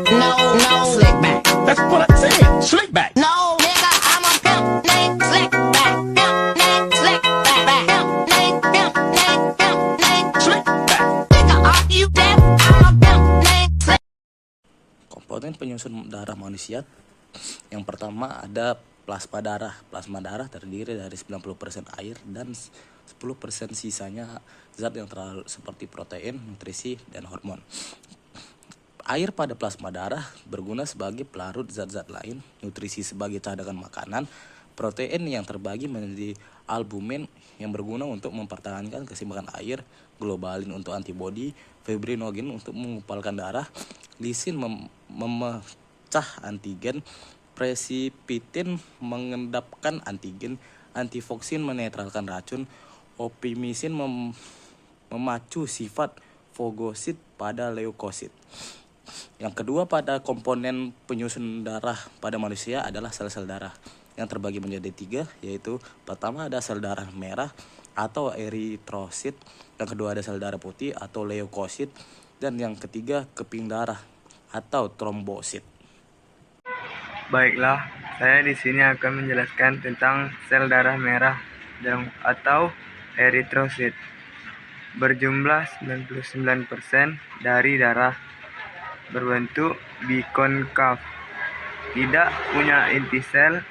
No, no, slick back. That's what I said. Slick back. No, nigga, I'm a pimp named Slick Back. Pimp named Slick Back. Pimp named Slick back. Nigga, are you deaf? I'm a pimp named Slick. Komponen penyusun darah manusia. Yang pertama ada plasma darah. Plasma darah terdiri dari 90% air dan 10% sisanya zat yang terlalu seperti protein, nutrisi, dan hormon. Air pada plasma darah berguna sebagai pelarut zat-zat lain, nutrisi sebagai cadangan makanan, protein yang terbagi menjadi albumin yang berguna untuk mempertahankan keseimbangan air, globulin untuk antibodi, fibrinogen untuk mengumpulkan darah, lisin memecah antigen, precipitin mengendapkan antigen, antifoksin menetralkan racun, opimisin memacu sifat fagosit pada leukosit. Yang kedua pada komponen penyusun darah pada manusia adalah sel-sel darah yang terbagi menjadi 3, yaitu pertama ada sel darah merah atau eritrosit, yang kedua ada sel darah putih atau leukosit, dan yang ketiga keping darah atau trombosit. Baiklah, saya di sini akan menjelaskan tentang sel darah merah atau eritrosit. Berjumlah 99% dari darah, berbentuk bikonkav, tidak punya inti sel,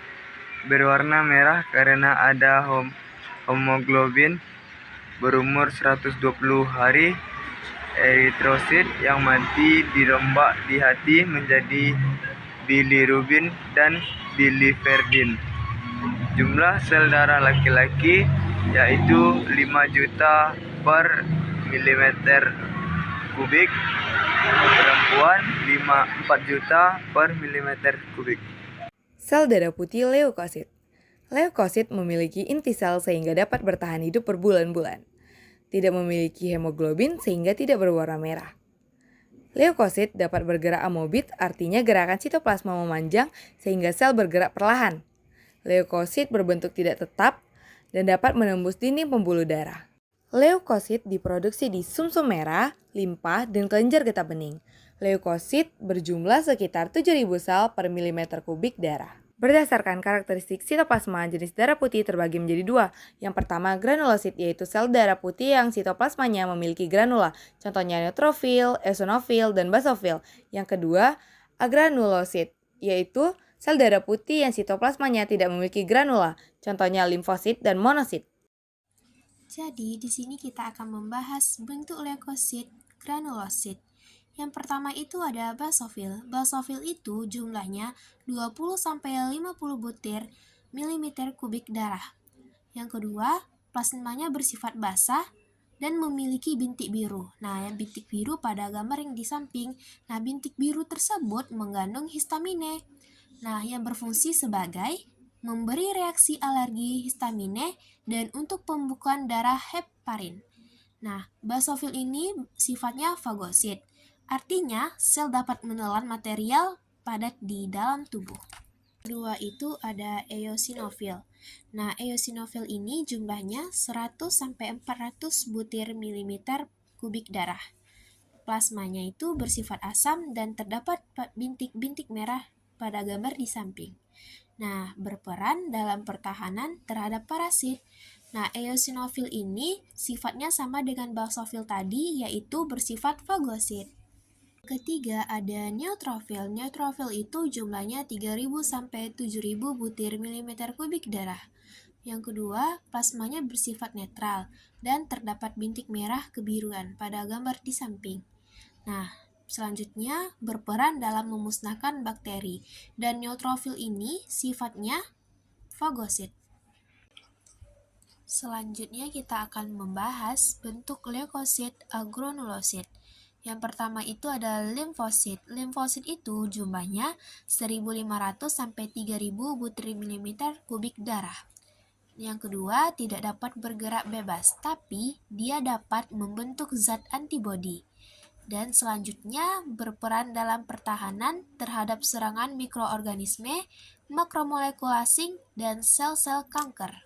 berwarna merah karena ada hemoglobin, berumur 120 hari. Eritrosit yang mati dirombak di hati menjadi bilirubin dan biliverdin. Jumlah sel darah laki-laki yaitu 5 juta per milimeter kubik, perempuan 4 juta per milimeter kubik. Sel darah putih leukosit. Leukosit memiliki inti sel sehingga dapat bertahan hidup berbulan-bulan. Tidak memiliki hemoglobin sehingga tidak berwarna merah. Leukosit dapat bergerak amobit, artinya gerakan sitoplasma memanjang sehingga sel bergerak perlahan. Leukosit berbentuk tidak tetap dan dapat menembus dinding pembuluh darah. Leukosit diproduksi di sumsum merah, limpa, dan kelenjar getah bening. Leukosit berjumlah sekitar 7.000 sel per milimeter kubik darah. Berdasarkan karakteristik sitoplasma, jenis darah putih terbagi menjadi 2. Yang pertama granulosit, yaitu sel darah putih yang sitoplasmanya memiliki granula. Contohnya neutrofil, eosinofil, dan basofil. Yang kedua agranulosit, yaitu sel darah putih yang sitoplasmanya tidak memiliki granula. Contohnya limfosit dan monosit. Jadi, di sini kita akan membahas bentuk leukosit, granulosit. Yang pertama itu ada basofil. Basofil itu jumlahnya 20-50 butir milimeter kubik darah. Yang kedua, plasmanya bersifat basah dan memiliki bintik biru. Nah, yang bintik biru pada gambar yang di samping. Nah, bintik biru tersebut mengandung histamine. Nah, yang berfungsi sebagai memberi reaksi alergi histamine dan untuk pembukaan darah heparin. Nah, basofil ini sifatnya fagosit. Artinya, sel dapat menelan material padat di dalam tubuh. Kedua itu ada eosinofil. Nah, eosinofil ini jumlahnya 100-400 butir milimeter kubik darah. Plasmanya itu bersifat asam dan terdapat bintik-bintik merah pada gambar di samping. Nah, berperan dalam pertahanan terhadap parasit. Nah, eosinofil ini sifatnya sama dengan basofil tadi, yaitu bersifat fagosit. Ketiga ada neutrofil. Neutrofil itu jumlahnya 3.000-7.000 butir milimeter kubik darah. Yang kedua, plasmanya bersifat netral dan terdapat bintik merah kebiruan pada gambar di samping. Nah, selanjutnya berperan dalam memusnahkan bakteri, dan neutrofil ini sifatnya fagosit. Selanjutnya kita akan membahas bentuk leukosit agranulosit. Yang pertama itu ada limfosit. Limfosit itu jumlahnya 1.500-3.000 butir milimeter kubik darah. Yang kedua, tidak dapat bergerak bebas, tapi dia dapat membentuk zat antibodi. Dan selanjutnya berperan dalam pertahanan terhadap serangan mikroorganisme, makromolekul asing, dan sel-sel kanker.